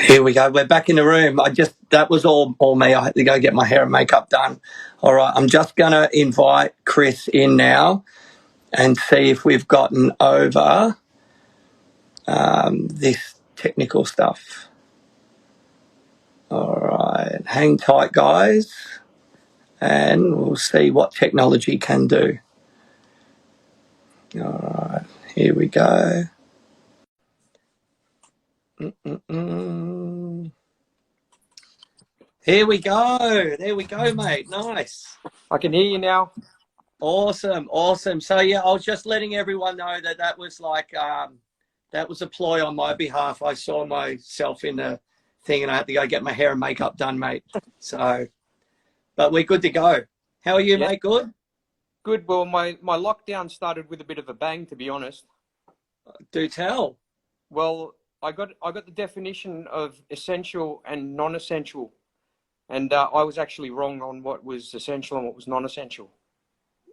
Here we go. We're back in the room. That was all me. I had to go get my hair and makeup done. All right. I'm just going to invite Chris in now and see if we've gotten over this technical stuff. All right. Hang tight, guys, and we'll see what technology can do. All right. Here we go. Here we go. There we go, mate. Nice. I can hear you now. Awesome. So yeah, I was just letting everyone know that was like that was a ploy on my behalf. I saw myself in the thing and I had to go get my hair and makeup done, mate. So, but we're good to go. How are you, mate? Good? Good. Well, my lockdown started with a bit of a bang, to be honest. Do tell. Well, I got the definition of essential and non-essential, and I was actually wrong on what was essential and what was non-essential.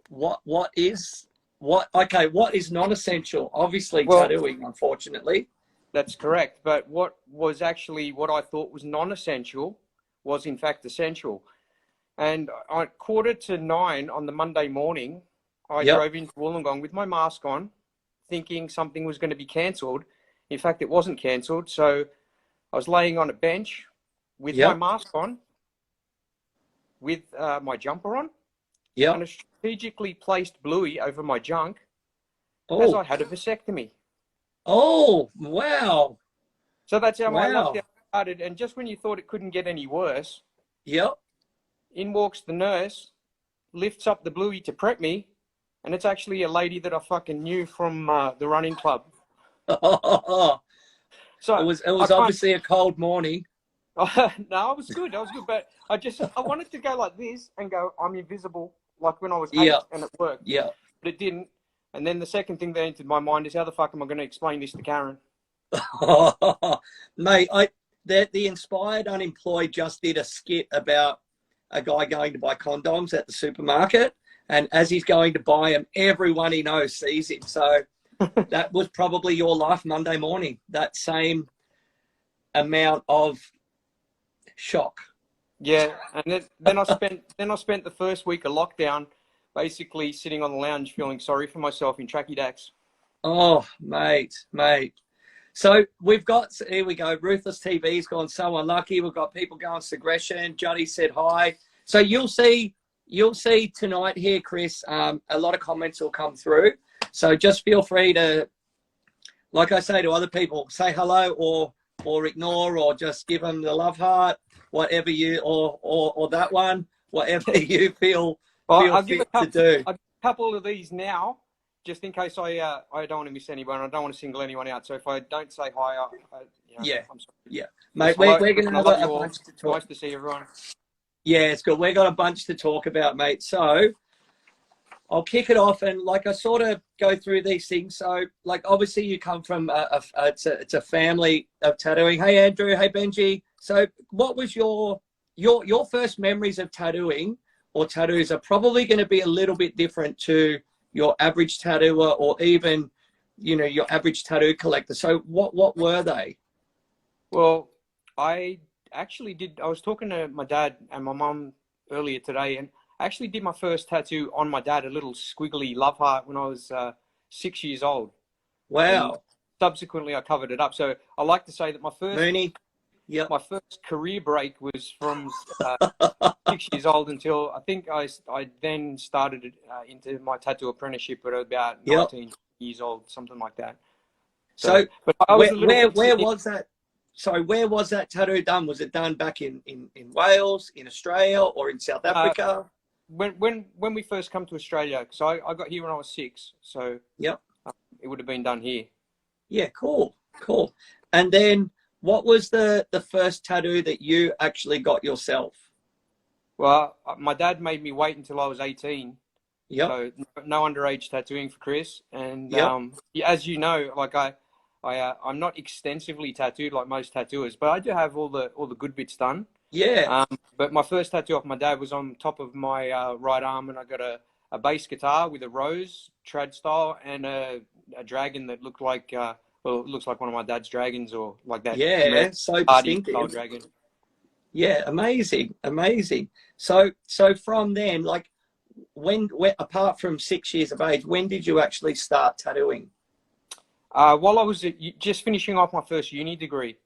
What is non-essential? Obviously, well, tattooing, unfortunately. That's correct. But what I thought was non-essential was in fact essential. And at 8:45 on the Monday morning, I drove into Wollongong with my mask on, thinking something was going to be cancelled. In fact, it wasn't cancelled. So I was laying on a bench with my mask on, with my jumper on, and a strategically placed bluey over my junk as I had a vasectomy. Oh, wow. So that's how my lockdown started. And just when you thought it couldn't get any worse, in walks the nurse, lifts up the bluey to prep me, and it's actually a lady that I fucking knew from the running club. So it was obviously a cold morning. No, it was good. But I wanted to go like this and go, I'm invisible, like when I was 8, and it worked. Yeah. But it didn't. And then the second thing that entered my mind is, how the fuck am I going to explain this to Karen? Mate, the Inspired Unemployed just did a skit about a guy going to buy condoms at the supermarket, and as he's going to buy them, everyone he knows sees him. So that was probably your life Monday morning, that same amount of shock. Yeah, and then I spent the first week of lockdown basically sitting on the lounge feeling sorry for myself in tracky dacks. Oh, mate. So here we go. Ruthless TV's gone so unlucky. We've got people going Sagression. Johnny said hi. So you'll see tonight here, Chris, a lot of comments will come through. So just feel free to, like I say to other people, say hello or ignore, or just give them the love heart, whatever you, or that one, whatever you feel fit to do. I'll give a couple of these now, just in case I don't want to miss anyone. I don't want to single anyone out. So if I don't say hi, I'm sorry. Yeah, mate, we're going to have a bunch to talk. Nice to see everyone. Yeah, it's good. We've got a bunch to talk about, mate. So I'll kick it off, and like I sort of go through these things. So like obviously you come from it's a family of tattooing. Hey Andrew, hey Benji. So what was your first memories of tattooing or tattoos are probably going to be a little bit different to your average tattooer or even, your average tattoo collector. So what were they? Well, I was talking to my dad and my mum earlier today, and I actually did my first tattoo on my dad, a little squiggly love heart, when I was 6 years old. Wow. And subsequently, I covered it up. So I like to say that my first career break was from 6 years old until I think I then started into my tattoo apprenticeship at about 19 years old, something like that. So but I was where was that? Sorry, where was that tattoo done? Was it done back in Wales, in Australia, or in South Africa? When we first come to Australia, because I got here when I was 6, so it would have been done here. Yeah, cool. And then what was the first tattoo that you actually got yourself? Well, my dad made me wait until I was 18. Yep. So no underage tattooing for Chris. And as you know, like I'm not extensively tattooed like most tattooers, but I do have all the good bits done. Yeah. But my first tattoo off my dad was on top of my right arm, and I got a bass guitar with a rose, trad style, and a dragon that looked like well, it looks like one of my dad's dragons, or like that. Yeah, so Party distinctive. dragon. Yeah, amazing, amazing. So from then, like, when apart from 6 years of age, when did you actually start tattooing? While I was just finishing off my first uni degree.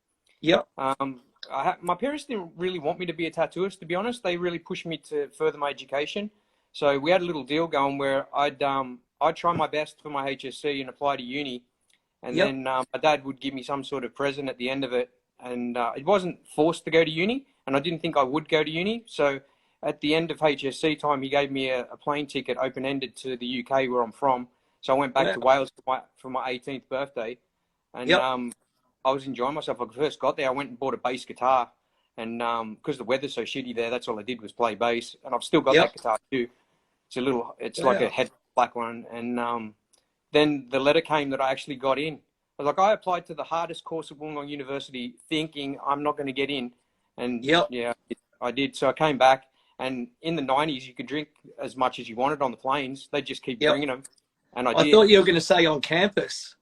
Yep. My parents didn't really want me to be a tattooist, to be honest. They really pushed me to further my education. So we had a little deal going where I'd try my best for my HSC and apply to uni, and Yep. then my dad would give me some sort of present at the end of it. And it wasn't forced to go to uni, and I didn't think I would go to uni. So at the end of HSC time, he gave me a plane ticket, open-ended, to the UK, where I'm from. So I went back to Wales for my 18th birthday, and Yep. I was enjoying myself. When I first got there, I went and bought a bass guitar, and because the weather's so shitty there, that's all I did was play bass. And I've still got that guitar too. It's like a head black one. And then the letter came that I actually got in. I was like, I applied to the hardest course at Wollongong University, thinking I'm not going to get in, and yeah, I did. So I came back, and in the 90s, you could drink as much as you wanted on the planes. They just keep bringing them. And I did. Thought you were going to say on campus.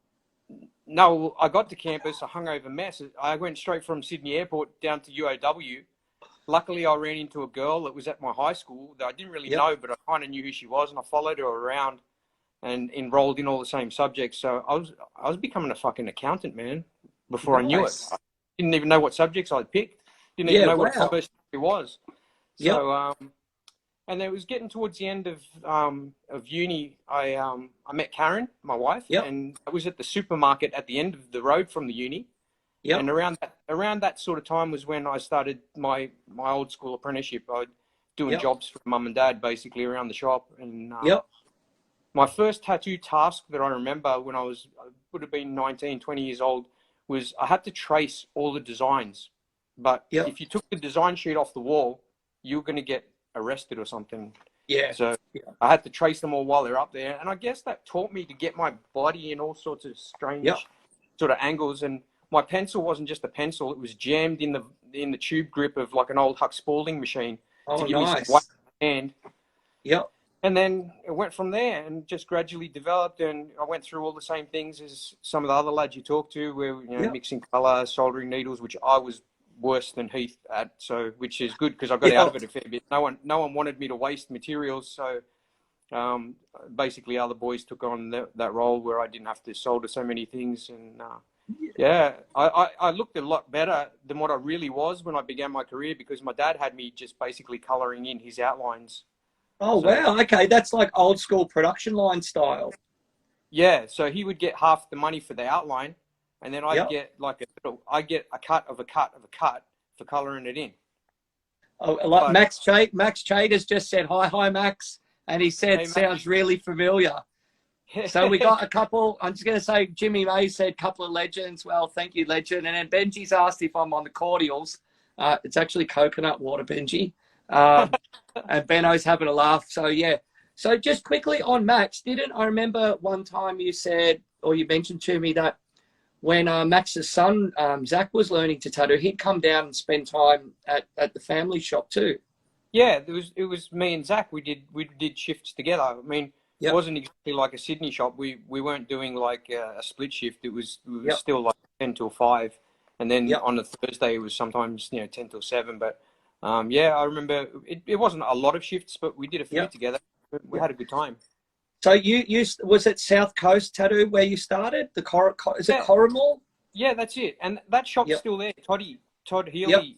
No, I got to campus, a hungover mess. I went straight from Sydney Airport down to UOW. Luckily, I ran into a girl that was at my high school that I didn't really know, but I kind of knew who she was, and I followed her around and enrolled in all the same subjects. So I was becoming a fucking accountant, man, before I knew it. I didn't even know what subjects I'd picked. Didn't even know what a commerce degree was. So and it was getting towards the end of uni. I met Karen, my wife, and I was at the supermarket at the end of the road from the uni. And around that sort of time was when I started my old school apprenticeship. I was doing jobs for mum and dad, basically, around the shop. And my first tattoo task that I remember when I would have been 19, 20 years old, was I had to trace all the designs. But if you took the design sheet off the wall, you were going to get arrested or something. So I had to trace them all while they're up there. And I guess that taught me to get my body in all sorts of strange sort of angles. And my pencil wasn't just a pencil. It was jammed in the tube grip of like an old Huck Spalding machine to give me some weight in my hand. And then it went from there and just gradually developed. And I went through all the same things as some of the other lads you talk to, where, mixing color, soldering needles, which I was worse than Heath at, so which is good because I got out of it a fair bit. No one wanted me to waste materials, so basically other boys took on that role where I didn't have to solder so many things. And I looked a lot better than what I really was when I began my career, because my dad had me just basically coloring in his outlines. Wow, okay, that's like old school production line style. Yeah, so he would get half the money for the outline, and then I'd get like I get a cut of a cut of a cut for colouring it in. Oh, like Max Chade has just said hi, Max, and he said, hey, sounds really familiar. So we got a couple. I'm just going to say Jimmy May said couple of legends. Well, thank you, legend. And then Benji's asked if I'm on the cordials. It's actually coconut water, Benji. And Benno's having a laugh. So yeah. So just quickly on Max, I remember one time you said, or you mentioned to me, that when Max's son, Zach, was learning to tattoo, he'd come down and spend time at the family shop too. Yeah, it was me and Zach. We did shifts together. I mean, it wasn't exactly like a Sydney shop. We weren't doing like a split shift. It was still like 10 till 5. And then on a Thursday, it was sometimes 10 till 7. But I remember it wasn't a lot of shifts, but we did a few together. We had a good time. So you was it South Coast Tattoo where you started? Is it Corrimal? Yeah, that's it. And that shop's still there. Todd Healy,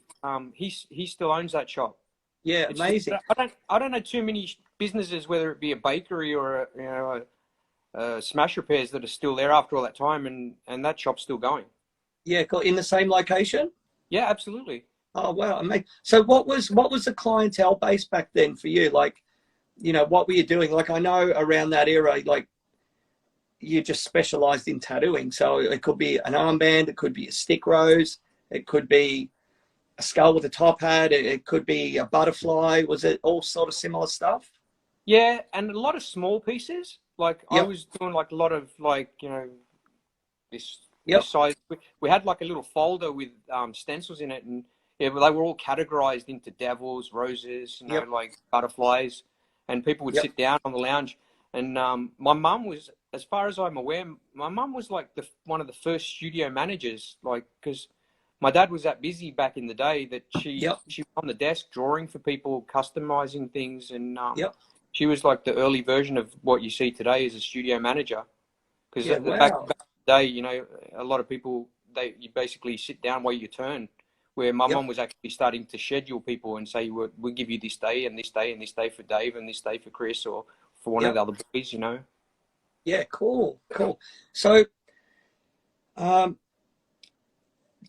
he still owns that shop. Yeah, it's amazing. I don't know too many businesses, whether it be a bakery or a smash repairs, that are still there after all that time, and that shop's still going. Yeah, cool. In the same location? Yeah, absolutely. Oh wow, amazing. So what was the clientele base back then for you? Like, what were you doing? Like, I know around that era, like, you just specialized in tattooing. So it could be an armband, it could be a stick rose, it could be a skull with a top hat, it could be a butterfly. Was it all sort of similar stuff? Yeah, and a lot of small pieces. Like I was doing like a lot of like, this size. We had like a little folder with stencils in it, and they were all categorized into devils, roses, like butterflies. And people would sit down on the lounge. And my mum was as far as I'm aware, my mum was like one of the first studio managers, like, because my dad was that busy back in the day that she Yep. was on the desk drawing for people, customizing things, and Yep. she was like the early version of what you see today as a studio manager. Because Yeah. back Wow. in the day, you know, a lot of people, you basically sit down, wait your turn. Where my Yep. mum was actually starting to schedule people and say, we'll give you this day and this day and this day for Dave and this day for Chris or for one of Yep. the other boys, you know. Yeah. Cool. Cool. So, um,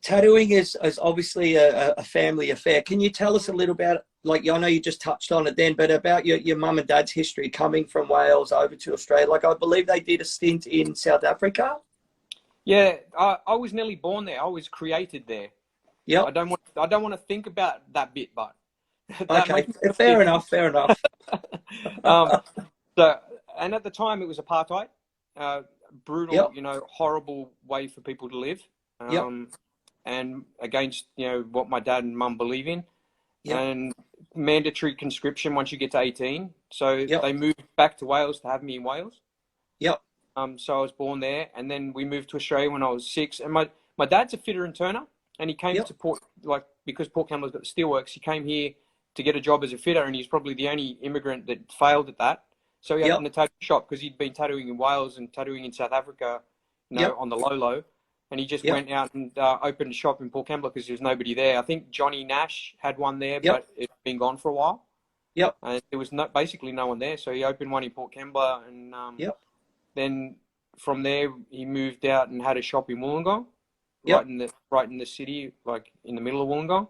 tattooing is obviously a family affair. Can you tell us a little about, like, I know you just touched on it then, but about your mum and dad's history coming from Wales over to Australia? Like, I believe they did a stint in South Africa. Yeah, I was nearly born there. I was created there. Yep. I don't want to think about that bit, but that Okay. makes me feel Fair different. enough. Fair enough. um, so, and at the time it was apartheid, brutal, Yep. you know, horrible way for people to live, Yep. and against, you know, what my dad and mum believe in, Yep. and mandatory conscription once you get to 18. So Yep. they moved back to Wales to have me in Wales. Yep. So I was born there, and then we moved to Australia when I was 6. And my dad's a fitter and turner, and he came Yep. to Port, like, because Port Kembla's got the steelworks, he came here to get a job as a fitter, and he's probably the only immigrant that failed at that. So he Yep. opened a tattoo shop because he'd been tattooing in Wales and tattooing in South Africa, you know, Yep. on the low. And he just Yep. went out and opened a shop in Port Kembla because there was nobody there. I think Johnny Nash had one there, Yep. but it's been gone for a while. Yep. And there was basically no one there. So he opened one in Port Kembla, and Yep. then from there he moved out and had a shop in Wollongong, Yep. right in the city, like in the middle of Wollongong.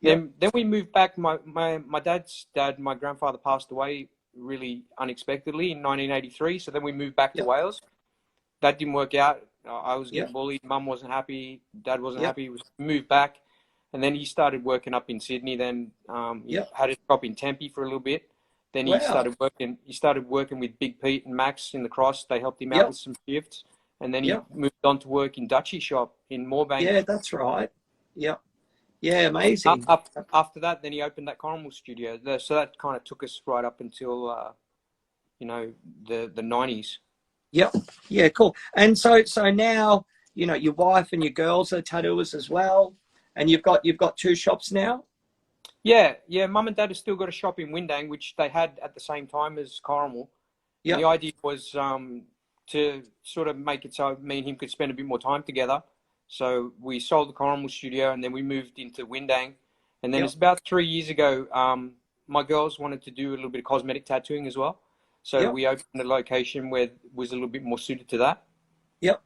Yep. Then we moved back. My dad's dad, my grandfather, passed away really unexpectedly in 1983. So then we moved back to Yep. Wales. That didn't work out. I was getting Yep. bullied. Mum wasn't happy. Dad wasn't Yep. happy. We moved back, and then he started working up in Sydney. Then he Yep. had a shop in Tempe for a little bit. Then he Wow. started working with Big Pete and Max in the Cross. They helped him out Yep. with some shifts, and then he Yep. moved on to work in Dutchie shop in Moorebank. Yeah, that's right. Yep. Yeah, amazing. After that, then he opened that Cornwall studio. So that kind of took us right up until you know, the 90s. Yep. Yeah, cool. And so now, you know, your wife and your girls are tattooers as well, and you've got 2 shops now. Yeah. Mum and Dad have still got a shop in Windang, which they had at the same time as Cornwall. Yeah. The idea was to sort of make it so me and him could spend a bit more time together. So we sold the Cornwall studio, and then we moved into Windang. And then Yep. it's about 3 years ago, my girls wanted to do a little bit of cosmetic tattooing as well. So Yep. we opened a location where it was a little bit more suited to that. Yep.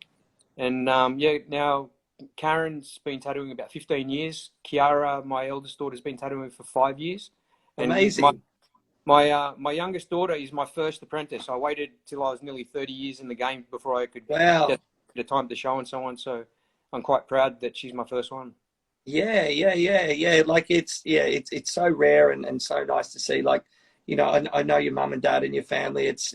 And now Karen's been tattooing about 15 years. Kiara, my eldest daughter, has been tattooing for 5 years. And Amazing. my youngest daughter is my first apprentice. I waited till I was nearly 30 years in the game before I could Wow. get the time to show and so on. So I'm quite proud that she's my first one. Yeah. Like it's so rare and so nice to see. Like, you know, I know your mum and dad and your family. It's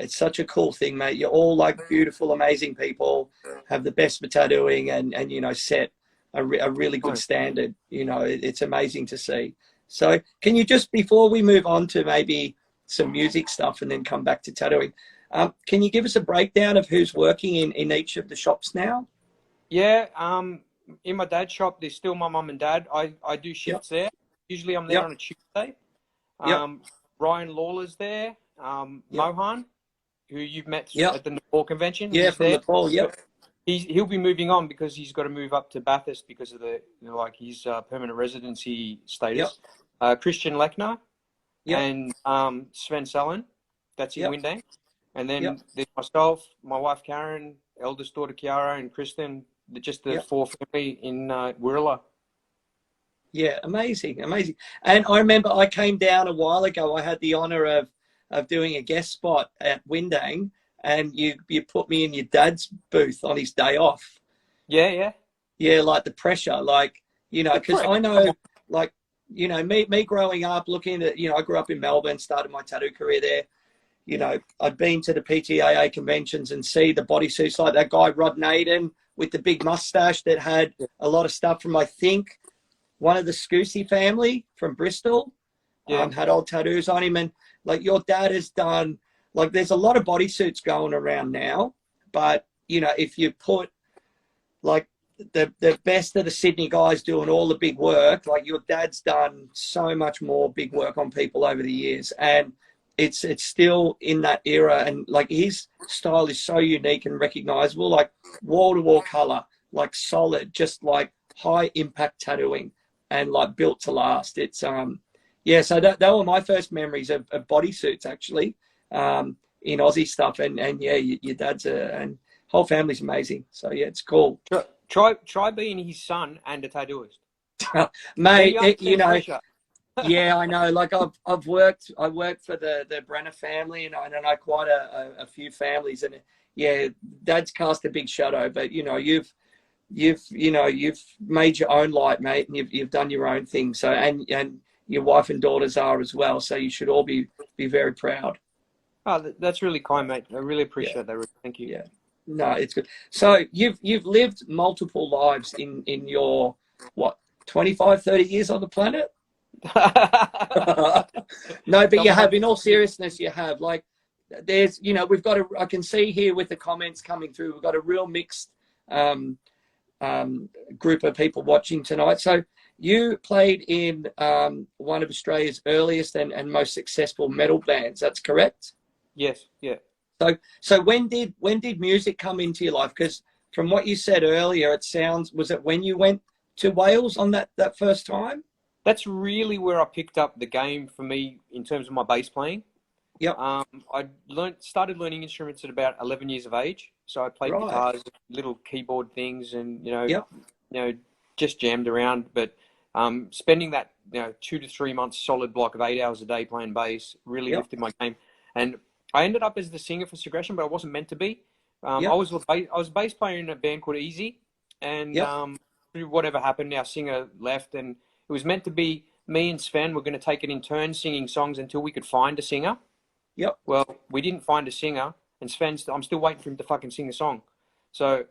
such a cool thing, mate. You're all like beautiful, amazing people, have the best for tattooing, and you know, set a really good standard. You know, it's amazing to see. So can you just, before we move on to maybe some music stuff and then come back to tattooing, can you give us a breakdown of who's working in each of the shops now? Yeah. In my dad's shop, there's still my mum and dad. I do shifts there. Usually I'm there on a Tuesday. Ryan Lawler's there. Mohan, who you've met at the Nepal convention. Yeah, he's from there. Nepal. Yep. He'll be moving on because he's got to move up to Bathurst because of the, you know, like his permanent residency status. Christian Lechner and Sven Salen. That's in Windang. And then there's myself, my wife Karen, eldest daughter Kiara, and Kristen. Just the 4 family in Wirrala. Yeah, amazing. And I remember I came down a while ago. I had the honor of doing a guest spot at Windang, and you put me in your dad's booth on his day off. Yeah, like the pressure, like, you know, because I know, like, you know, me growing up, looking at, you know, I grew up in Melbourne, started my tattoo career there. You know, I'd been to the PTAA conventions and see the bodysuits like that guy Rod Naden with the big mustache that had a lot of stuff from, I think, one of the Scousy family from Bristol. Had old tattoos on him. And like, your dad has done like there's a lot of bodysuits going around now, but you know, if you put like the best of the Sydney guys doing all the big work, like your dad's done so much more big work on people over the years, and it's still in that era, and like his style is so unique and recognizable, like wall to wall color, like solid, just like high impact tattooing, and like built to last. It's yeah, so that were my first memories of bodysuits actually, in Aussie stuff, and yeah, your dad's and whole family's amazing. So yeah, it's cool. Try being his son and a tattooist, mate. You know, pressure. yeah, I know. Like I worked for the Brenner family, and I know quite a few families, and yeah, Dad's cast a big shadow. But you know, you've made your own light, mate, and you've done your own thing. So and your wife and daughters are as well. So you should all be very proud. Oh, that's really kind, mate. I really appreciate that. Thank you. Yeah. No, it's good. So you've lived multiple lives in your what 25, 30 years on the planet? No, but you have, in all seriousness, you have. Like there's, you know, we've got I can see here with the comments coming through, we've got a real mixed group of people watching tonight. So you played in one of Australia's earliest and most successful metal bands. That's correct? Yes. Yeah. So when did music come into your life? Because from what you said earlier, was it when you went to Wales on that first time? That's really where I picked up the game for me in terms of my bass playing. Yep. I started learning instruments at about 11 years of age. So I played guitars, little keyboard things, and just jammed around. But spending that 2 to 3 months solid block of 8 hours a day playing bass really lifted my game. And I ended up as the singer for Segression, but I wasn't meant to be. I was a bass player in a band called Easy, and through whatever happened, our singer left, and it was meant to be me and Sven were going to take it in turn singing songs until we could find a singer. Yep. Well, we didn't find a singer, and I'm still waiting for him to fucking sing a song. So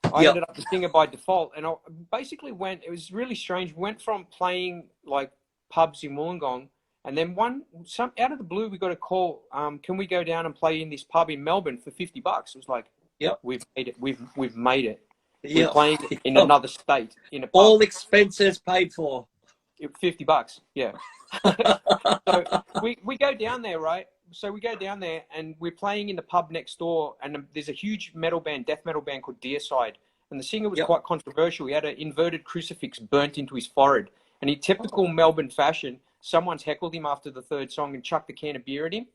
I ended up the singer by default, and I basically it was really strange. We went from playing like pubs in Wollongong, and then out of the blue, we got a call. Can we go down and play in this pub in Melbourne for $50? It was like, we've made it. We've made it. We're playing in another state in a pub. All expenses paid for. $50. Yeah. So we go down there, right? So we go down there and we're playing in the pub next door, and there's a huge death metal band called Deicide, and the singer was quite controversial. He had an inverted crucifix burnt into his forehead, and in typical Melbourne fashion, someone's heckled him after the third song and chucked a can of beer at him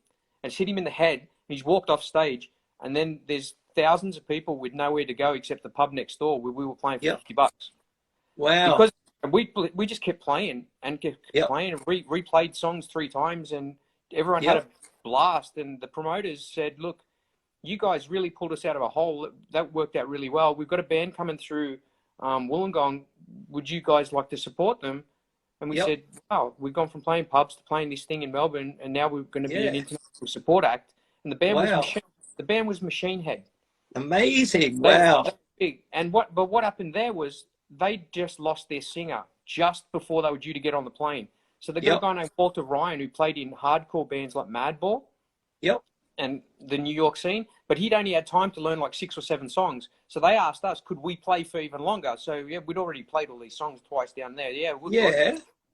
and hit him in the head, and he's walked off stage. And then there's thousands of people with nowhere to go except the pub next door where we were playing for $50. Wow. Because we just kept playing and playing and replayed songs 3 times, and everyone had a blast. And the promoters said, look, you guys really pulled us out of a hole. That worked out really well. We've got a band coming through Wollongong. Would you guys like to support them? And we said, wow, we've gone from playing pubs to playing this thing in Melbourne, and now we're going to be an international support act. And the band was Machine Head. Amazing. Wow. Big. And what happened there was they just lost their singer just before they were due to get on the plane. So they got a guy named Walter Ryan who played in hardcore bands like Madball and the New York scene, but he'd only had time to learn like 6 or 7 songs. So they asked us, could we play for even longer? So we'd already played all these songs twice down there.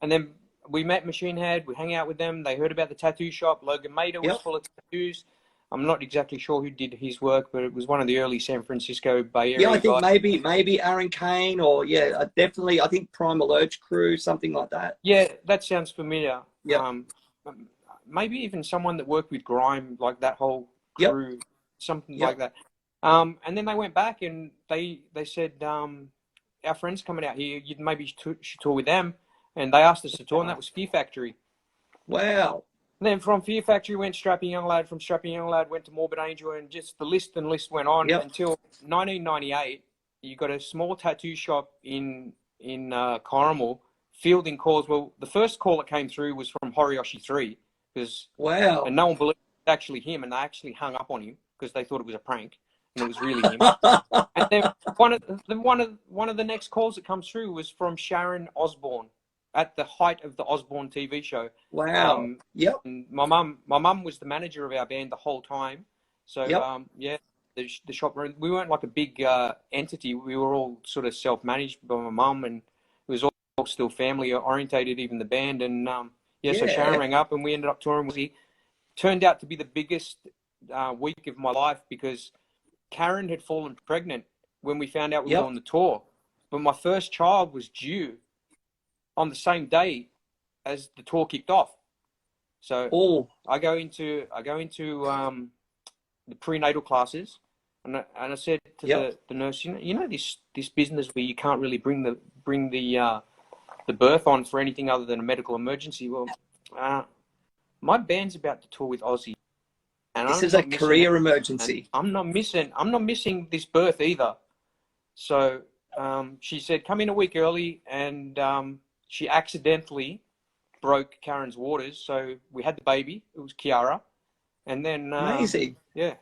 And then we met Machine Head. We hung out with them. They heard about the tattoo shop. Logan Mader was full of tattoos. I'm not exactly sure who did his work, but it was one of the early San Francisco Bay Area I think guys. maybe Aaron Kane, or definitely, I think Primal Urge Crew, something like that. Yeah, that sounds familiar. Yeah. Maybe even someone that worked with grime, like that whole crew, something like that. And then they went back and they said, our friends coming out here, you maybe should tour with them. And they asked us to tour, and that was Fear Factory. Wow. And then from Fear Factory went Strapping Young Lad. From Strapping Young Lad went to Morbid Angel, and just the list went on until 1998. You got a small tattoo shop in Corrimal fielding calls. Well, the first call that came through was from Horiyoshi 3, and no one believed it was actually him, and they actually hung up on him because they thought it was a prank, and it was really him. And then one of the next calls that comes through was from Sharon Osbourne, at the height of the Osborne TV show. Wow. Yep. And my mum was the manager of our band the whole time. So Yep. yeah, the shop, we weren't like a big entity. We were all sort of self-managed by my mum, and it was all still family orientated, even the band. And so Sharon rang up and we ended up touring with her. Turned out to be the biggest week of my life, because Karen had fallen pregnant when we found out we were on the tour. But my first child was due on the same day as the tour kicked off. So I go into the prenatal classes, and I said to the nurse, you know this business where you can't really bring the birth on for anything other than a medical emergency. Well, my band's about to tour with Ozzy, and this is a career emergency. I'm not missing this birth either. So she said, come in a week early, and she accidentally broke Karen's waters. So we had the baby. It was Kiara. And then amazing. Yeah.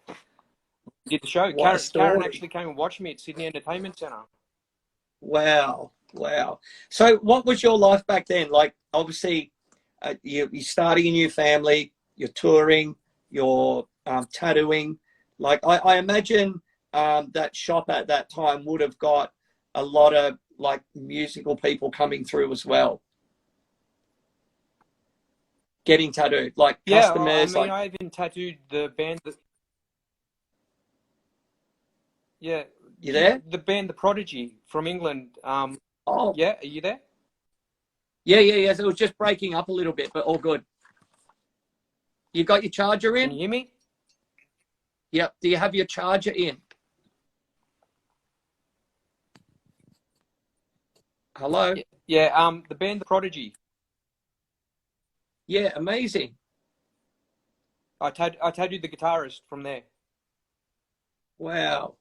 Did the show. Karen actually came and watched me at Sydney Entertainment Centre. Wow. So what was your life back then? Like, obviously, you're starting a new family, you're touring, you're tattooing. Like, I imagine that shop at that time would have got a lot of like musical people coming through as well, getting tattooed, like customers. I mean, I even tattooed the band. You there? The band, The Prodigy from England. Yeah, are you there? Yeah. So it was just breaking up a little bit, but all good. You got your charger in? Can you hear me? Yep. Do you have your charger in? Hello? Yeah, the band, The Prodigy. Yeah, amazing. I tattooed the guitarist from there. Wow.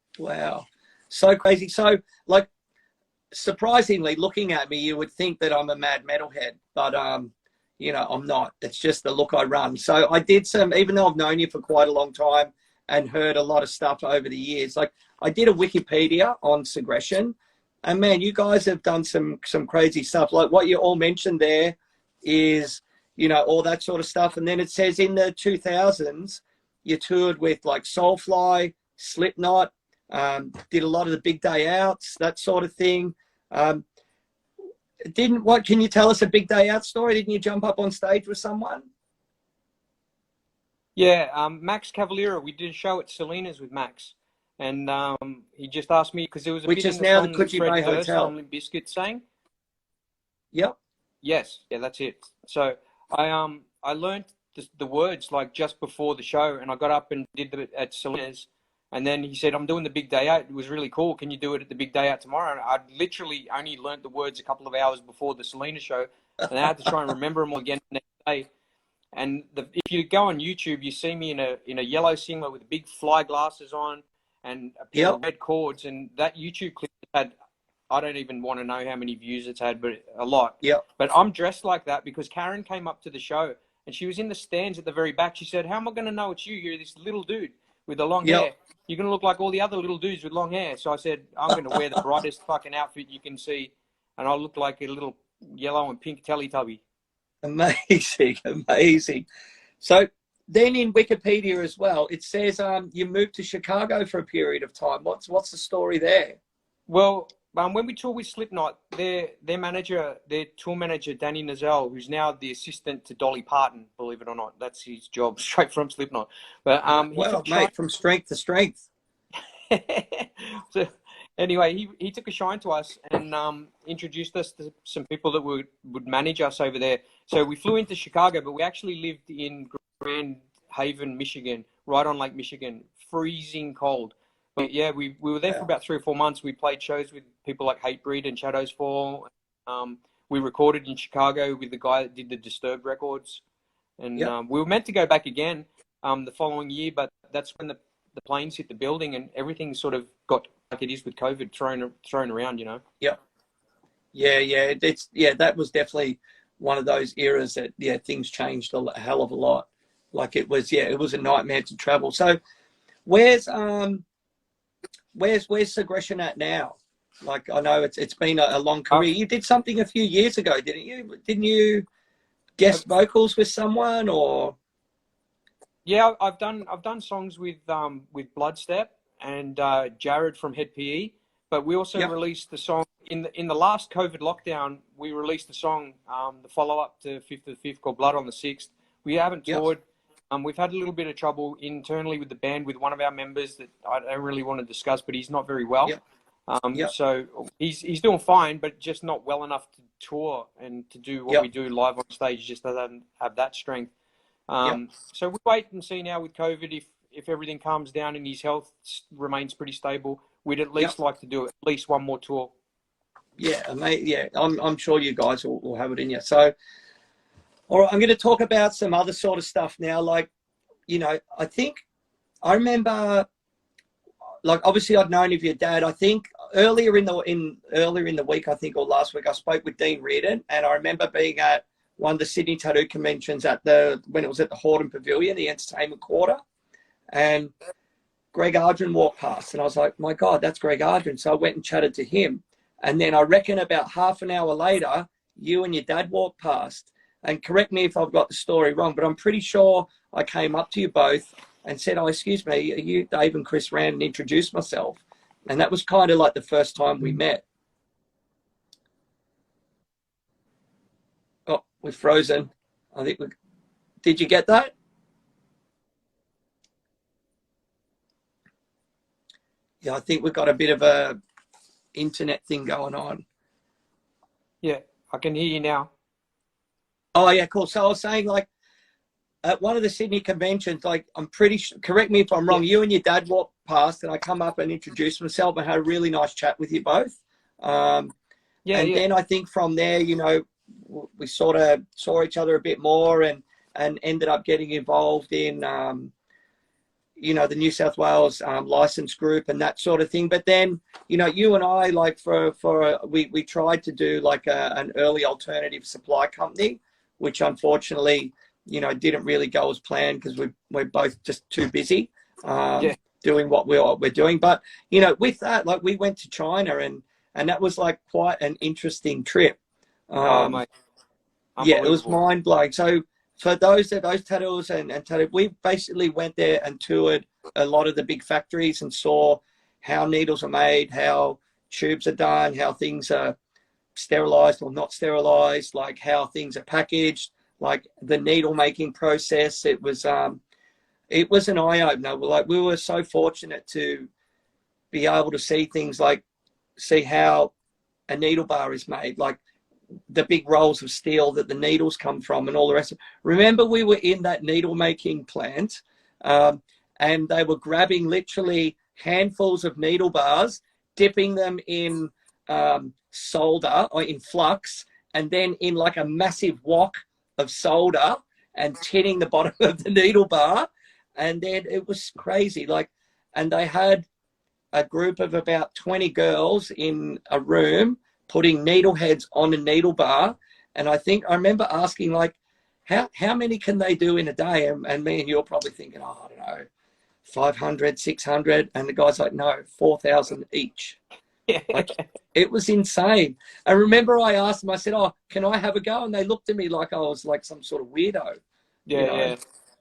So crazy. So, like, surprisingly, looking at me, you would think that I'm a mad metalhead, but, I'm not. It's just the look I run. So I did even though I've known you for quite a long time and heard a lot of stuff over the years, like I did a Wikipedia on Segression, and man, you guys have done some crazy stuff. Like what you all mentioned there is, all that sort of stuff. And then it says in the 2000s, you toured with like Soulfly, Slipknot, did a lot of the big day outs, that sort of thing. Can you tell us a big day out story? Didn't you jump up on stage with someone? Yeah, Max Cavalera. We did a show at Selena's with Max, and he just asked me because there was a which bit is in the now song the Coogee Bay Hotel from Limp Bizkit sang. Yep. Yes. Yeah, that's it. So I learned the words like just before the show, and I got up and did it at Selena's. And then he said, I'm doing the big day out. It was really cool. Can you do it at the big day out tomorrow? And I literally only learned the words a couple of hours before the Selena show. And I had to try and remember them all again the next day. And if you go on YouTube, you see me in a yellow singlet with big fly glasses on and a pair of red cords. And that YouTube clip had, I don't even want to know how many views it's had, but a lot. Yep. But I'm dressed like that because Karen came up to the show and she was in the stands at the very back. She said, how am I going to know it's you? You're this little dude with the long hair. You're going to look like all the other little dudes with long hair. So I said, I'm going to wear the brightest fucking outfit you can see. And I'll look like a little yellow and pink Teletubby. Amazing. So then in Wikipedia as well, it says you moved to Chicago for a period of time. What's the story there? Well, when we toured with Slipknot, their tour manager, Danny Nazell, who's now the assistant to Dolly Parton, believe it or not, that's his job, straight from Slipknot. But from strength to strength. So anyway, he took a shine to us and introduced us to some people that would manage us over there. So we flew into Chicago, but we actually lived in Grand Haven, Michigan, right on Lake Michigan, freezing cold. But yeah, we were there for about 3 or 4 months. We played shows with people like Hatebreed and Shadows Fall. We recorded in Chicago with the guy that did the Disturbed records. And we were meant to go back again the following year, but that's when the planes hit the building and everything sort of got like it is with COVID thrown around, Yeah. That was definitely one of those eras that things changed a hell of a lot. Like it was a nightmare to travel. So where's Segression at now? Like, I know it's been a long Uh, career. You did something a few years ago, didn't you? Didn't you guest vocals with someone, or? yeah, I've done songs with Bloodstep and Jared from Head PE, but we also Yep, released the song in the last COVID lockdown. We released the song, the follow up to Fifth of the Fifth, called Blood on the Sixth. We haven't yep, toured. We've had a little bit of trouble internally with the band with one of our members that I don't really want to discuss, but he's not very well. yep, yep, So he's doing fine, but just not well enough to tour and to do what yep, we do live on stage. He just doesn't have that strength. yep, So we wait and see now with COVID if everything calms down and his health remains pretty stable. We'd at yep. least like to do at least one more tour. Yeah, mate. Yeah, I'm sure you guys will have it in you. So, all right, I'm going to talk about some other sort of stuff now. Like, I think I remember, like, obviously I'd known of your dad. I think earlier in the week, I think, or last week, I spoke with Dean Reardon, and I remember being at one of the Sydney Tattoo conventions when it was at the Hordern Pavilion, the entertainment quarter, and Greg Ardren walked past, and I was like, my God, that's Greg Ardren. So I went and chatted to him. And then I reckon about half an hour later, you and your dad walked past. And correct me if I've got the story wrong, but I'm pretty sure I came up to you both and said, oh, excuse me, are you Dave and Chris Rand, and introduced myself. And that was kind of like the first time we met. Oh, we're frozen. I think did you get that? Yeah, I think we've got a bit of a internet thing going on. Yeah, I can hear you now. Oh, yeah, cool. So I was saying, like, at one of the Sydney conventions, like, I'm pretty sure, correct me if I'm wrong, you and your dad walked past, and I come up and introduced myself and had a really nice chat with you both. Then I think from there, we sort of saw each other a bit more and ended up getting involved in, the New South Wales license group and that sort of thing. But then, you and I, like, we tried to do like an early alternative supply company, which unfortunately, didn't really go as planned because we're both just too busy doing what we're doing. But, with that, like, we went to China and that was like quite an interesting trip. Mate. Yeah, it was mind blowing. So for those tattooers and tattoo, we basically went there and toured a lot of the big factories and saw how needles are made, how tubes are done, how things are sterilized or not sterilized, like how things are packaged, like the needle making process. It was an eye opener. Like, we were so fortunate to be able to see things like see how a needle bar is made, like the big rolls of steel that the needles come from and all the rest of it. Remember, we were in that needle making plant and they were grabbing literally handfuls of needle bars, dipping them in solder or in flux, and then in like a massive wok of solder and tinning the bottom of the needle bar. And then it was crazy. Like, and they had a group of about 20 girls in a room putting needle heads on a needle bar. And I remember asking, like, how many can they do in a day? And me and you're probably thinking, oh, I don't know, 500, 600. And the guy's like, no, 4,000 each. Like, it was insane. I remember I asked them, I said, oh, can I have a go? And they looked at me like I was like some sort of weirdo. Yeah.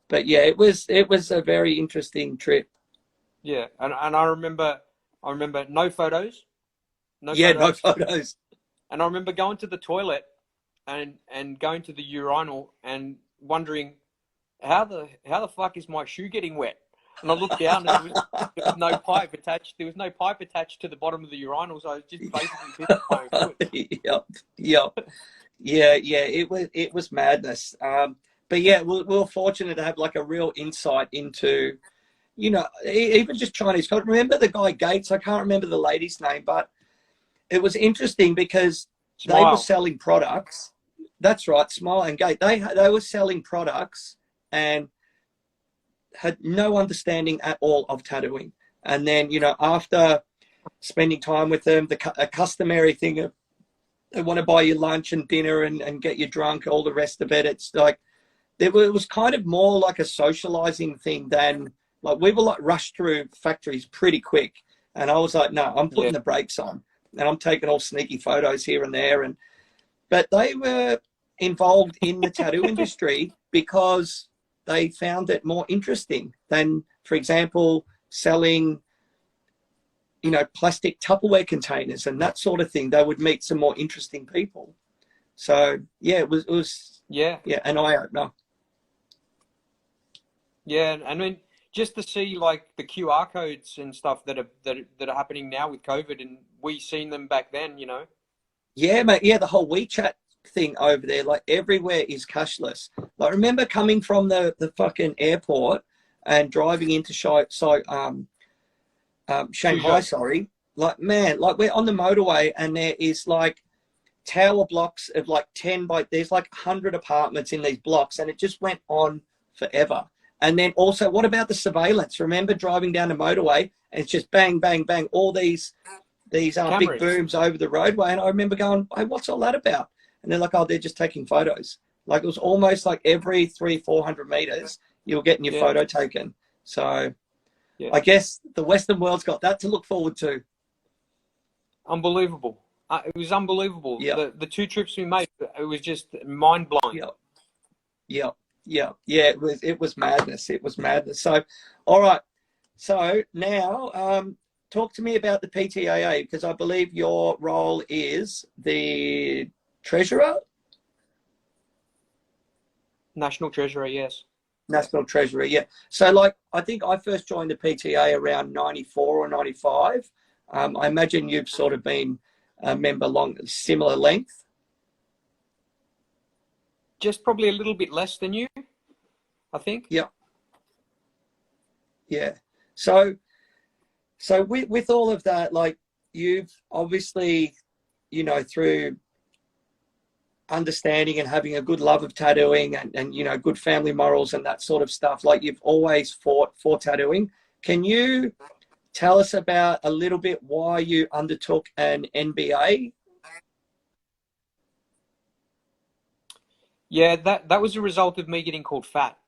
But yeah, it was a very interesting trip. Yeah, and I remember no photos. No photos. And I remember going to the toilet and going to the urinal and wondering how the fuck is my shoe getting wet? And I looked down and there was no pipe attached. There was no pipe attached to the bottom of the urinal, so I was just basically pissing my own foot. Yep. Yeah. It was madness. But yeah, we were fortunate to have like a real insight into, even just Chinese culture. Remember the guy Gates? I can't remember the lady's name, but it was interesting because they were selling products. That's right, Smile and Gate. They were selling products and had no understanding at all of tattooing. And then, after spending time with them, a customary thing of they want to buy you lunch and dinner and get you drunk, all the rest of it. It's like, it was kind of more like a socializing thing than, like, we were like rushed through factories pretty quick. And I was like, no, I'm putting the brakes on. and I'm taking all sneaky photos here and there. But they were involved in the tattoo industry because they found it more interesting than, for example, selling, you know, plastic Tupperware containers and that sort of thing. They would meet some more interesting people. So yeah, it was an eye opener. Yeah, I mean, just to see like the QR codes and stuff that are happening now with COVID, and we seen them back then, you know. Yeah, mate. Yeah, the whole WeChat thing over there, like everywhere is cashless. Like, remember coming from the fucking airport and driving into Shanghai, sorry. Like, man, like we're on the motorway and there is like tower blocks of like 10 by, there's like 100 apartments in these blocks, and it just went on forever. And then also, what about the surveillance? Remember driving down the motorway and it's just bang, bang, bang, all these big booms over the roadway. And I remember going, hey, what's all that about? And they're like, oh, they're just taking photos. Like, it was almost like every 300-400 meters, you were getting your photo taken. So I guess the Western world's got that to look forward to. Unbelievable. It was unbelievable. Yep. The 2 trips we made, it was just mind blowing. Yeah, it was madness. It was madness. So, all right. So now, talk to me about the PTAA, because I believe your role is the treasurer. National treasurer, yes. National treasurer, yeah. So, like, I think I first joined the PTA around 94 or 95. I imagine you've sort of been a member similar length. Just probably a little bit less than you, I think. Yeah. Yeah. So with all of that, like, you've obviously, you know, through understanding and having a good love of tattooing and you know, good family morals and that sort of stuff, like, you've always fought for tattooing. Can you tell us about a little bit why you undertook an MBA? Yeah, that was a result of me getting called fat.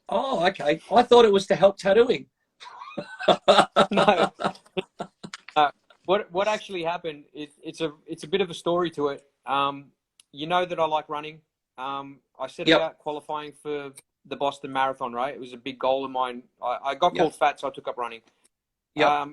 Oh, okay. I thought it was to help tattooing. No. What actually happened is it's a bit of a story to it. You know that I like running. I set about qualifying for the Boston Marathon, right? It was a big goal of mine. I got called fat, so I took up running.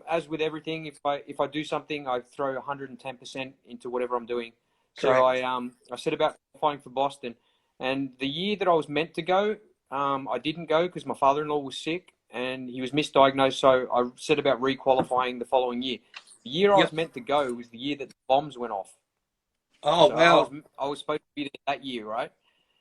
As with everything, if I do something, I throw 110% into whatever I'm doing. Correct. So I set about qualifying for Boston, and the year that I was meant to go, I didn't go because my father-in-law was sick and he was misdiagnosed. So I set about re-qualifying the following year. The year I was meant to go was the year that the bombs went off. Oh, so wow. I was supposed to be there that year, right?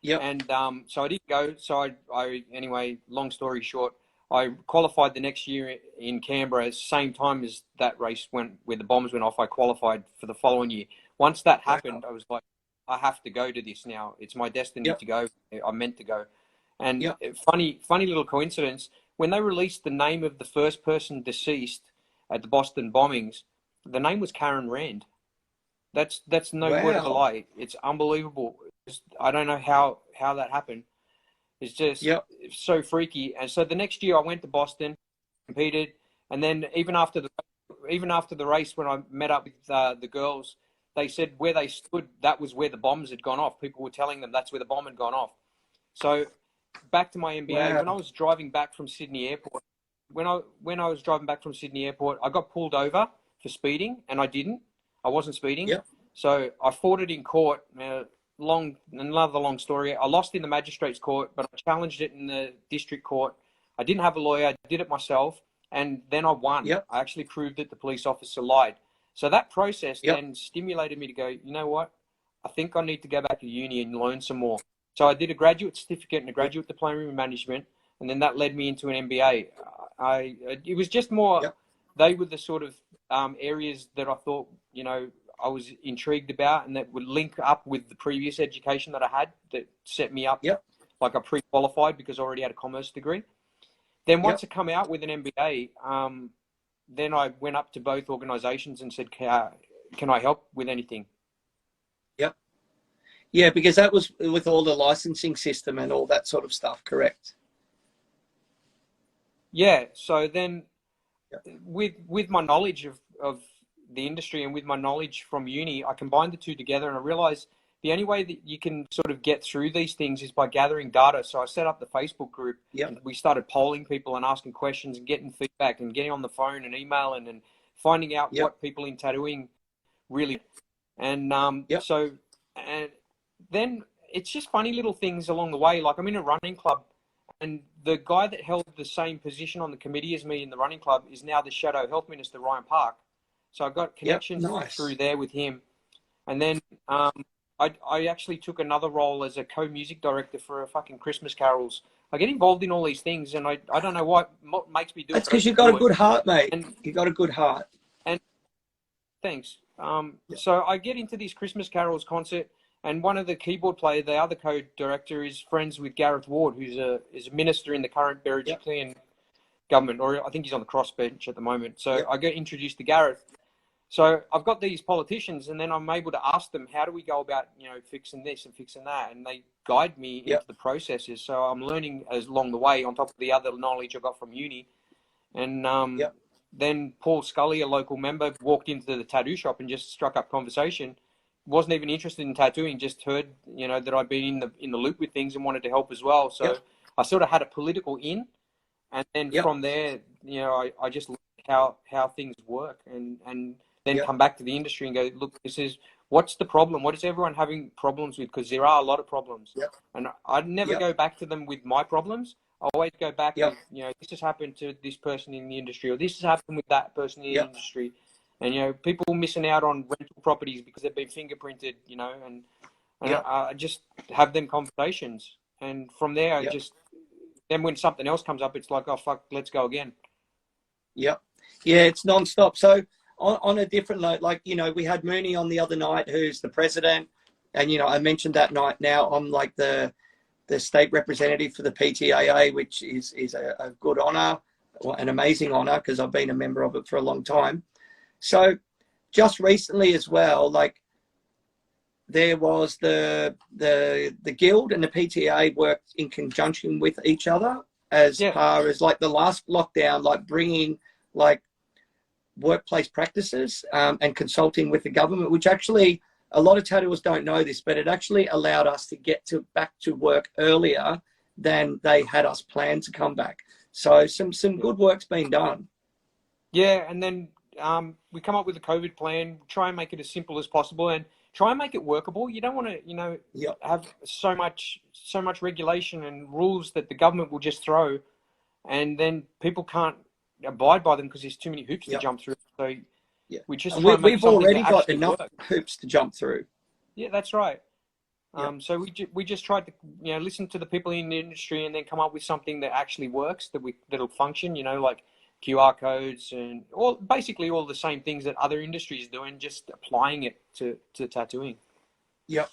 Yeah. And so I didn't go. So I anyway, long story short, I qualified the next year in Canberra at the same time as that race where the bombs went off. I qualified for the following year. Once that happened, I was like, I have to go to this now. It's my destiny to go. I'm meant to go. And funny little coincidence, when they released the name of the first person deceased at the Boston bombings, the name was Karen Rand. That's no word of a lie. It's unbelievable. I don't know how that happened. It's just so freaky. And so the next year I went to Boston, competed, and then even after the race, when I met up with the girls, they said where they stood, that was where the bombs had gone off. People were telling them that's where the bomb had gone off. So back to my MBA, when I was driving back from Sydney Airport, when I was driving back from Sydney Airport, I got pulled over for speeding, and I didn't. I wasn't speeding. So I fought it in court. Another long story. I lost in the magistrate's court, but I challenged it in the district court. I didn't have a lawyer. I did it myself, and then I won. I actually proved that the police officer lied. So that process then stimulated me to go, you know what? I think I need to go back to uni and learn some more. So I did a graduate certificate and a graduate diploma in management, and then that led me into an MBA. It was just more, they were the sort of areas that I thought, you know, I was intrigued about, and that would link up with the previous education that I had that set me up. Like, I pre-qualified because I already had a commerce degree. Then once I come out with an MBA, then I went up to both organizations and said, can I help with anything? Yeah, because that was with all the licensing system and all that sort of stuff, correct? Yeah. So then with my knowledge of the industry and with my knowledge from uni, I combined the two together, and I realized the only way that you can sort of get through these things is by gathering data. So I set up the Facebook group, and we started polling people and asking questions and getting feedback and getting on the phone and emailing and finding out what people in tattooing really. And so, and then it's just funny little things along the way. Like I'm in a running club, and the guy that held the same position on the committee as me in the running club is now the Shadow Health Minister, Ryan Park. So I got connections through there with him. And then I actually took another role as a co-music director for a fucking Christmas carols. I get involved in all these things, and I don't know what makes me do it. That's because you've got a good heart, mate. And you've got a good heart. And thanks. So I get into this Christmas carols concert, and one of the keyboard players, the other co-director, is friends with Gareth Ward, who's a minister in the current Berejiklian government, or I think he's on the crossbench at the moment. So I get introduced to Gareth. So I've got these politicians, and then I'm able to ask them, how do we go about, fixing this and fixing that? And they guide me into the processes. So I'm learning along the way, on top of the other knowledge I got from uni. And then Paul Scully, a local member, walked into the tattoo shop and just struck up conversation. Wasn't even interested in tattooing, just heard, that I'd been in the loop with things and wanted to help as well. So I sort of had a political in, and then from there, I just learned how things work, and then come back to the industry and go, look, what's the problem? What is everyone having problems with? Because there are a lot of problems. And I'd never go back to them with my problems. I always go back with, this has happened to this person in the industry, or this has happened with that person in the industry. And, people missing out on rental properties because they've been fingerprinted, and I just have them conversations. And from there, then when something else comes up, it's like, oh, fuck, let's go again. Yeah, it's nonstop. So on a different note, like, we had Mooney on the other night, who's the president. And, I mentioned that night. Now I'm like the state representative for the PTAA, which is a good honor, an amazing honor, because I've been a member of it for a long time. So just recently as well, like there was the guild and the PTA worked in conjunction with each other as far as like the last lockdown, like bringing like workplace practices and consulting with the government, which actually a lot of tattooers don't know this, but it actually allowed us to get back to work earlier than they had us planned to come back. So some good work's been done. Yeah, and then we come up with a COVID plan, try and make it as simple as possible, and try and make it workable. You don't want to, have so much regulation and rules that the government will just throw, and then people can't abide by them because there's too many hoops to jump through. So we just we've already got enough hoops to jump through. Yeah, that's right. So we just tried to listen to the people in the industry and then come up with something that actually works, that'll function. Like QR codes and basically all the same things that other industries do, and just applying it to tattooing. Yep.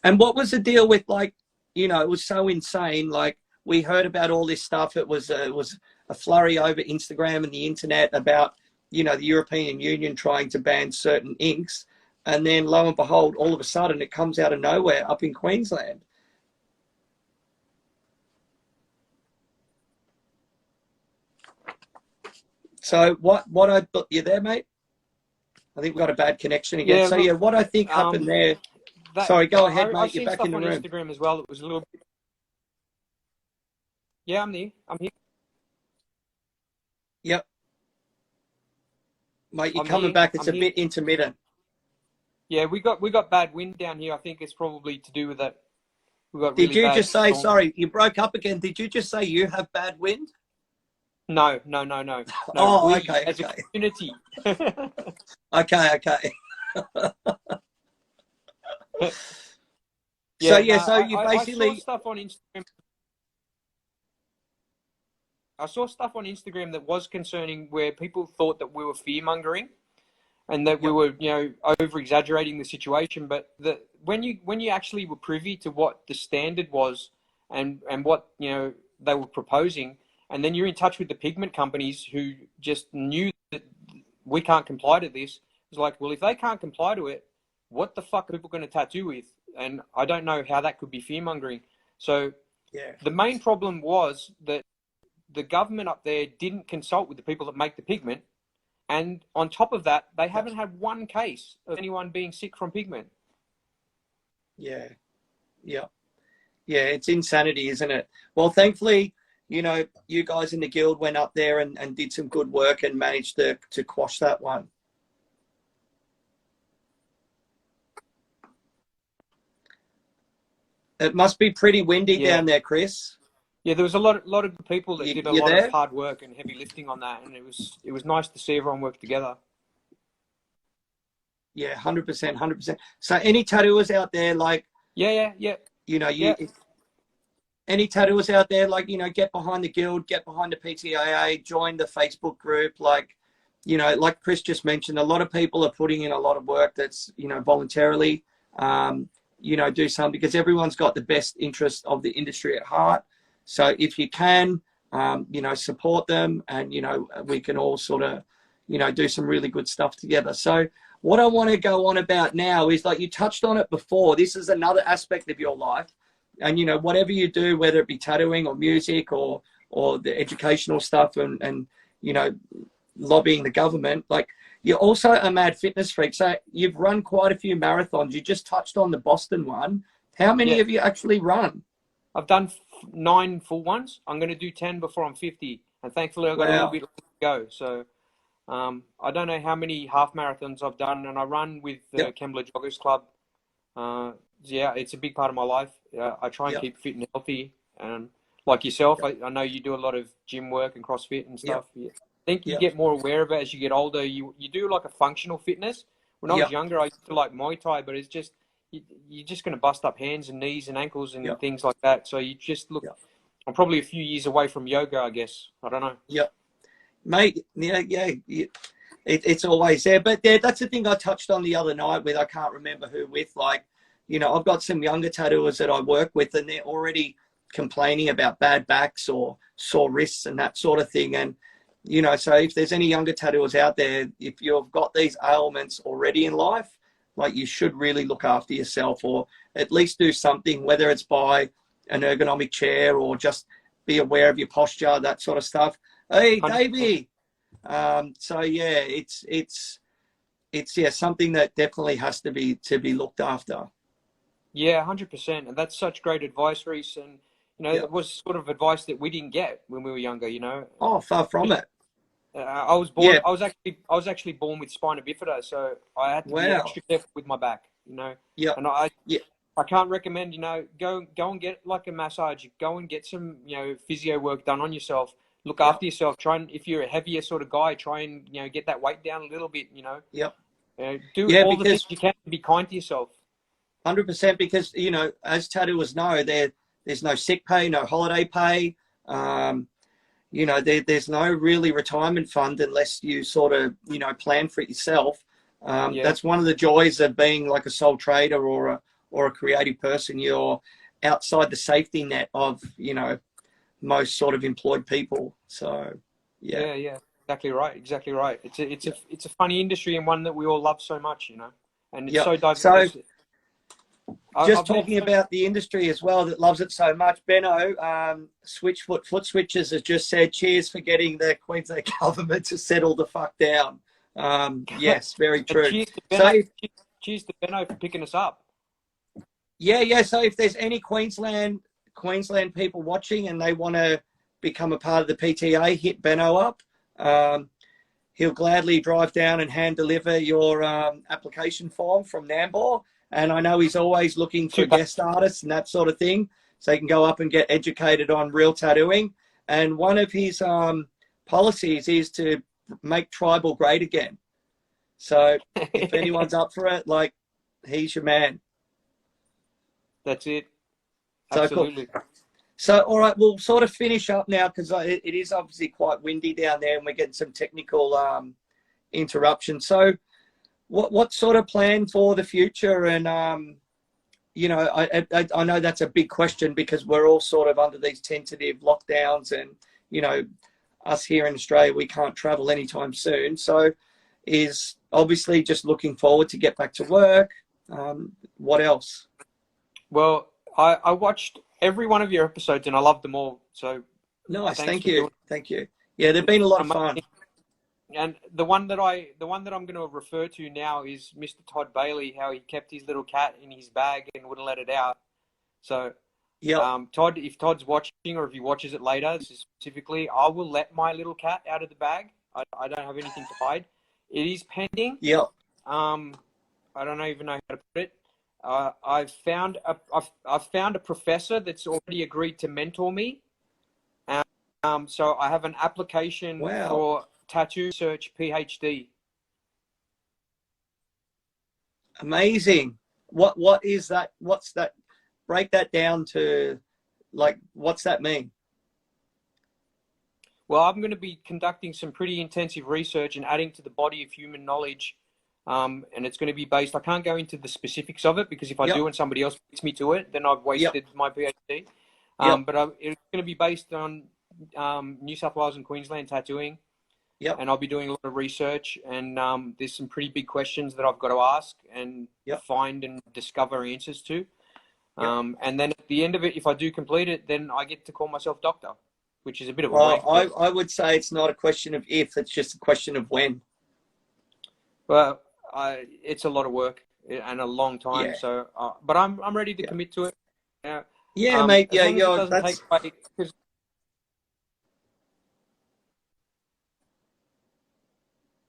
And what was the deal with, like, it was so insane. Like, we heard about all this stuff. It was a flurry over Instagram and the internet about, the European Union trying to ban certain inks. And then lo and behold, all of a sudden it comes out of nowhere up in Queensland. So what you there, mate? I think we got a bad connection again. Yeah, so what I think happened there. Sorry, go ahead, mate. You're back in the room. I've seen stuff on Instagram as well. It was a little bit. Yeah, I'm here. Yep. Mate, you're coming back. It's a bit intermittent. Yeah, we got bad wind down here. I think it's probably to do with that. Did you just say, sorry, you broke up again. Did you just say you have bad wind? No. Oh, okay. As a community. Okay. So you basically. I saw stuff on Instagram. I saw stuff on Instagram that was concerning, where people thought that we were fear-mongering and that we were, over-exaggerating the situation. But when you actually were privy to what the standard was and what, they were proposing, and then you're in touch with the pigment companies who just knew that we can't comply to this, it's like, well, if they can't comply to it, what the fuck are people going to tattoo with? And I don't know how that could be fear-mongering. So the main problem was that the government up there didn't consult with the people that make the pigment, And on top of that, they haven't had one case of anyone being sick from pigment. Yeah. Yeah. Yeah. It's insanity, isn't it? Well, thankfully, you know, you guys in the guild went up there and did some good work and managed to quash that one. It must be pretty windy down there, Chris. Yeah, there was a lot of people that did a lot there? of hard work and heavy lifting on that, and it was nice to see everyone work together. Yeah, 100%, 100%. So any tattooers out there, like, yeah, you know, any tattooers out there, like, you know, get behind the guild, get behind the PTAA, join the Facebook group. Like, you know, like Chris just mentioned, a lot of people are putting in a lot of work that's, you know, voluntarily, you know, do some, because everyone's got the best interest of the industry at heart. So if you can, you know, support them, and, you know, we can all sort of, you know, do some really good stuff together. So what I want to go on about now is, like, you touched on it before, this is another aspect of your life. And, you know, whatever you do, whether it be tattooing or music or the educational stuff and, you know, lobbying the government, like, you're also a mad fitness freak. So you've run quite a few marathons. You just touched on the Boston one. How many have you actually run? I've done 9 full ones. I'm going to do 10 before I'm 50. And thankfully, I've got a little bit to go. So I don't know how many half marathons I've done. And I run with the Kembla Joggers Club. Yeah, it's a big part of my life. I try and keep fit and healthy. And like yourself, I know you do a lot of gym work and CrossFit and stuff. I think you get more aware of it as you get older. You do like a functional fitness. When I was younger, I used to like Muay Thai, but it's just, you're just going to bust up hands and knees and ankles and things like that. So you just look, I'm probably a few years away from yoga, I guess. I don't know. Yep. Mate, it's always there. But that's the thing I touched on the other night with, I can't remember who with, like, you know, I've got some younger tattooers that I work with, and they're already complaining about bad backs or sore wrists and that sort of thing. And, you know, so if there's any younger tattooers out there, if you've got these ailments already in life, like, you should really look after yourself, or at least do something, whether it's buy an ergonomic chair or just be aware of your posture, that sort of stuff. Hey, 100%. Davey. So yeah, it's something that definitely has to be looked after. Yeah, 100%. And that's such great advice, Rhys. And, you know, it was sort of advice that we didn't get when we were younger, you know. Oh, far from it. I was born. I was actually born with spina bifida, so I had to be extra careful with my back, you know. Yeah. And I can't recommend, you know, go and get like a massage. Go and get some, you know, physio work done on yourself. Look after yourself. Try and, if you're a heavier sort of guy, try and, you know, get that weight down a little bit, you know. Yep. Do all the things you can to be kind to yourself. 100%, because, you know, as tattooers know, there's no sick pay, no holiday pay. You know, there's no really retirement fund unless you sort of, you know, plan for it yourself. That's one of the joys of being like a sole trader or a creative person. You're outside the safety net of, you know, most sort of employed people. So yeah, exactly right. It's a funny industry, and one that we all love so much, you know, and it's so diverse. So just talking about the industry as well that loves it so much, Benno, Switchfoot Foot Switches has just said, cheers for getting the Queensland government to settle the fuck down. Yes, very true. Cheers to Benno for picking us up. Yeah. So if there's any Queensland people watching and they want to become a part of the PTA, hit Benno up. He'll gladly drive down and hand deliver your application form from Nambour. And I know he's always looking for guest artists and that sort of thing, so he can go up and get educated on real tattooing. And one of his policies is to make tribal great again. So if anyone's up for it, like, he's your man. That's it. Absolutely. So, cool. So, all right, we'll sort of finish up now, because it is obviously quite windy down there and we're getting some technical interruptions. So what sort of plan for the future? And, you know, I know that's a big question, because we're all sort of under these tentative lockdowns, and, you know, us here in Australia, we can't travel anytime soon. So is obviously just looking forward to get back to work. What else? Well, I watched every one of your episodes and I loved them all. So nice. Thank you. Yeah, they've been a lot of fun. And the one that I'm going to refer to now is Mr. Todd Bailey, how he kept his little cat in his bag and wouldn't let it out. So, Yep. Todd, if Todd's watching or if he watches it later, specifically, I will let my little cat out of the bag. I don't have anything to hide. It is pending. Yep. I don't even know how to put it. I've found a professor that's already agreed to mentor me. So I have an application Wow. for tattoo research PhD. Amazing. What is that? What's that? Break that down to, like, what's that mean? Well, I'm going to be conducting some pretty intensive research and adding to the body of human knowledge. And it's going to be based, I can't go into the specifics of it because if I do and somebody else beats me to it, then I've wasted my PhD. But it's going to be based on New South Wales and Queensland tattooing. And I'll be doing a lot of research, and there's some pretty big questions that I've got to ask and find and discover answers to. And then at the end of it, if I do complete it, then I get to call myself doctor, which is a bit of a wank. I would say it's not a question of if, it's just a question of when. Well, it's a lot of work and a long time. So, but I'm ready to commit to it. Mate. That's.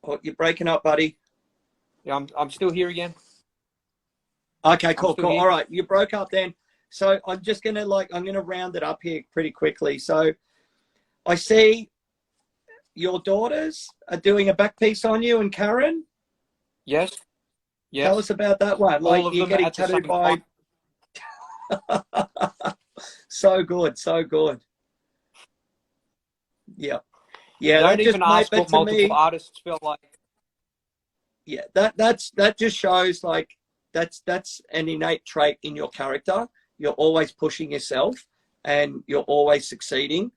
Oh, you're breaking up, buddy. Yeah, I'm still here again. Okay, cool. All right, you broke up then. So I'm just gonna I'm gonna round it up here pretty quickly. So I see your daughters are doing a back piece on you and Karen. Yes. Tell us about that one. All of you're them getting tattooed by. So good, so good. Yeah. Don't even ask what multiple artists feel like. Yeah, that just shows that's an innate trait in your character. You're always pushing yourself and you're always succeeding.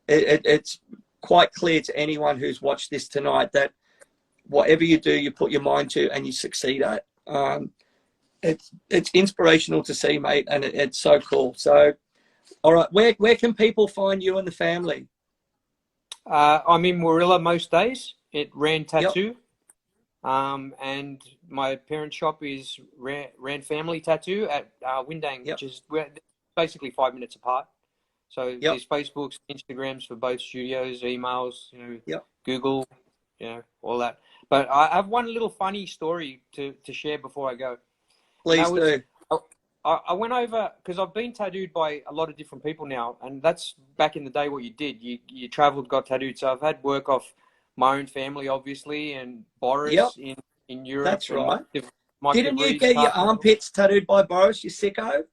It's quite clear to anyone who's watched this tonight that whatever you do, you put your mind to and you succeed at. It's inspirational to see, mate, and it's so cool. So, all right, where can people find you and the family? I'm in Warilla most days at Rand Tattoo. And my parent shop is Rand Family Tattoo at Windang, which is basically 5 minutes apart. So there's Facebooks, Instagrams for both studios, emails, Google, all that. But I have one little funny story to share before I go. Please do. I went over, because I've been tattooed by a lot of different people now, and that's back in the day what you did. You traveled, got tattooed. So I've had work off my own family, obviously, and Boris in Europe. That's right. Didn't you get your armpits tattooed by Boris, you sicko?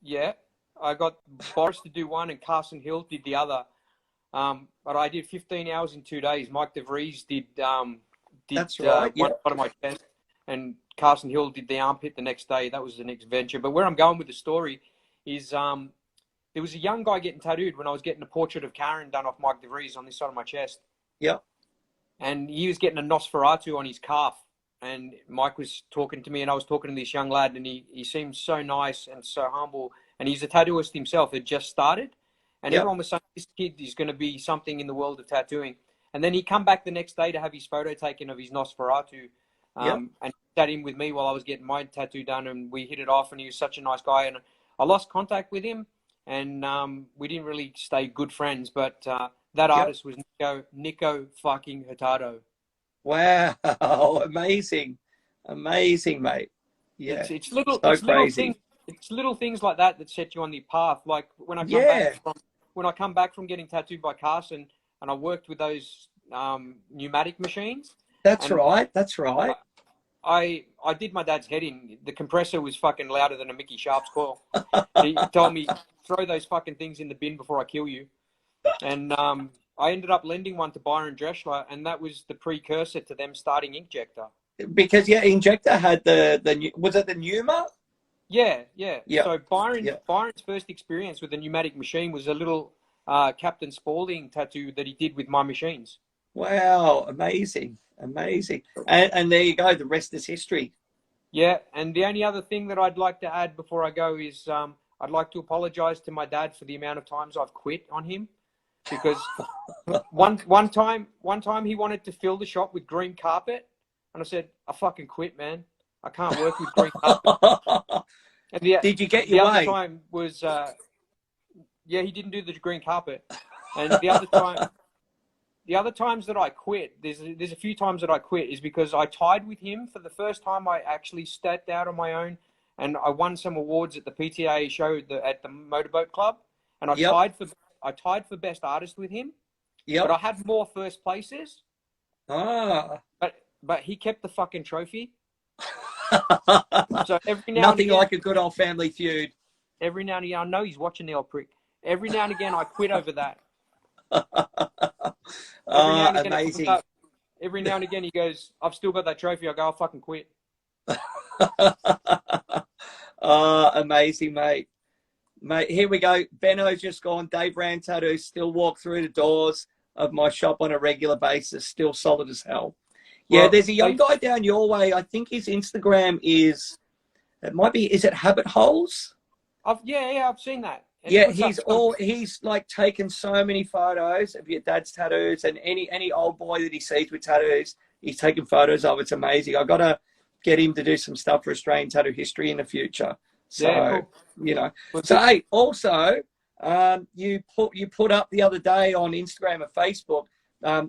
Yeah. I got Boris to do one and Carson Hill did the other. But I did 15 hours in 2 days. Mike DeVries did That's right. one part of my chest, and Carson Hill did the armpit the next day. That was the next venture. But where I'm going with the story is there was a young guy getting tattooed when I was getting a portrait of Karen done off Mike DeVries on this side of my chest. Yep. And he was getting a Nosferatu on his calf. And Mike was talking to me, and I was talking to this young lad, and he seemed so nice and so humble. And he's a tattooist himself, had just started. And everyone was saying, this kid is going to be something in the world of tattooing. And then he come back the next day to have his photo taken of his Nosferatu. And he sat in with me while I was getting my tattoo done, and we hit it off, and he was such a nice guy. And I lost contact with him, and we didn't really stay good friends. But that artist was Nico fucking Hurtado. Wow. Amazing, mate. Yeah. It's little things like that set you on the path. Like when I come back from getting tattooed by Carson, and I worked with those pneumatic machines. That's right. I did my dad's head in. The compressor was fucking louder than a Mickey Sharp's coil. He told me, throw those fucking things in the bin before I kill you. And I ended up lending one to Byron Dreschler, and that was the precursor to them starting Inkjector. Because Injector had was it the Pneuma? Yeah. So Byron's first experience with the pneumatic machine was a little Captain Spaulding tattoo that he did with my machines. Wow, amazing. And there you go, the rest is history. Yeah, and the only other thing that I'd like to add before I go is I'd like to apologize to my dad for the amount of times I've quit on him. because one time he wanted to fill the shop with green carpet, and I said, I fucking quit, man. I can't work with green carpet. And Did you get the your other way? time was yeah, he didn't do the green carpet. And the other times that I quit, there's a few times that I quit is because I tied with him for the first time. I actually stepped out on my own, and I won some awards at the PTAA show at the Motorboat Club, and I tied for best artist with him. Yep. But I had more first places. Ah. But he kept the fucking trophy. So every now Nothing and again, like a good old family feud. Every now and again, I know he's watching the old prick. Every now and again, I quit over that. Amazing. Every now and again, he goes, I've still got that trophy. I go, I'll fucking quit. Amazing, mate. Mate, here we go. Benno's just gone. Dave Rand Tattoos still walk through the doors of my shop on a regular basis. Still solid as hell. Yeah, well, there's a young guy down your way. I think his Instagram is it Habit Holes? Yeah, I've seen that. And yeah, he's like taken so many photos of your dad's tattoos, and any old boy that he sees with tattoos, he's taking photos of. It's amazing. I gotta get him to do some stuff for Australian tattoo history in the future. So yeah, cool. You know. So hey, also, you put up the other day on Instagram and Facebook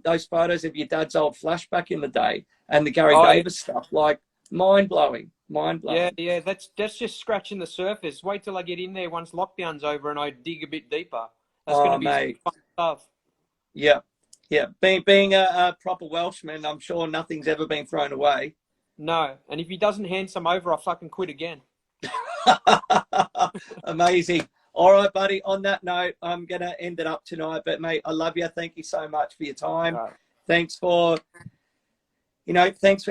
those photos of your dad's old flashback in the day and the Gary Davis stuff. Like mind blowing. Yeah, that's just scratching the surface. Wait till I get in there once lockdown's over and I dig a bit deeper. That's going to be some fun stuff. Yeah. Being a proper Welshman, I'm sure nothing's ever been thrown away. No, and if he doesn't hand some over, I'll fucking quit again. Amazing. All right, buddy. On that note, I'm going to end it up tonight. But, mate, I love you. Thank you so much for your time. Right. Thanks for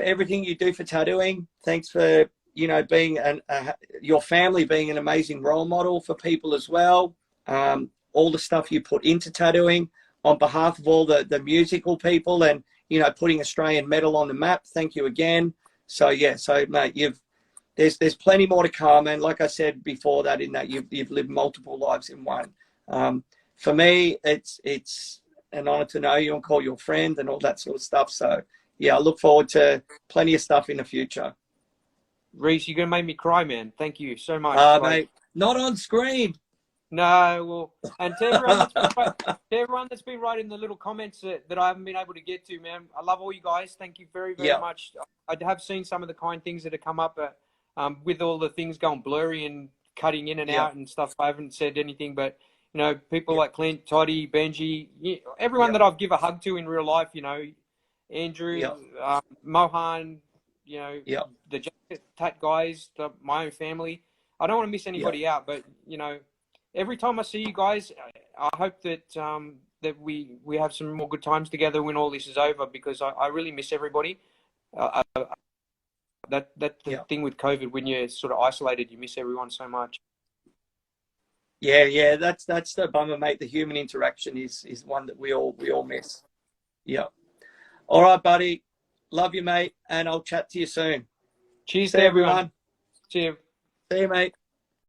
everything you do for tattooing. Thanks for, being your family being an amazing role model for people as well. All the stuff you put into tattooing on behalf of all the musical people and, putting Australian metal on the map. Thank you again. So, yeah. So, mate, there's plenty more to come. And like I said before that, in that you've lived multiple lives in one. For me, it's an honor to know you and call you a friend and all that sort of stuff. So, yeah, I look forward to plenty of stuff in the future. Rhys, you're going to make me cry, man. Thank you so much. Mate, not on screen. No, well, and to everyone that's been writing the little comments that I haven't been able to get to, man, I love all you guys. Thank you very, very much. I have seen some of the kind things that have come up with all the things going blurry and cutting in and out and stuff. I haven't said anything, but, people like Clint, Toddy, Benji, everyone that I've give a hug to in real life, Andrew, Mohan, the jacket tat guys, my own family. I don't want to miss anybody out, but every time I see you guys, I hope that that we have some more good times together when all this is over, because I really miss everybody. That's the thing with COVID, when you're sort of isolated, you miss everyone so much. Yeah, that's the bummer, mate. The human interaction is one that we all miss. Yeah. All right, buddy. Love you, mate, and I'll chat to you soon. Cheers to everyone. See you, mate.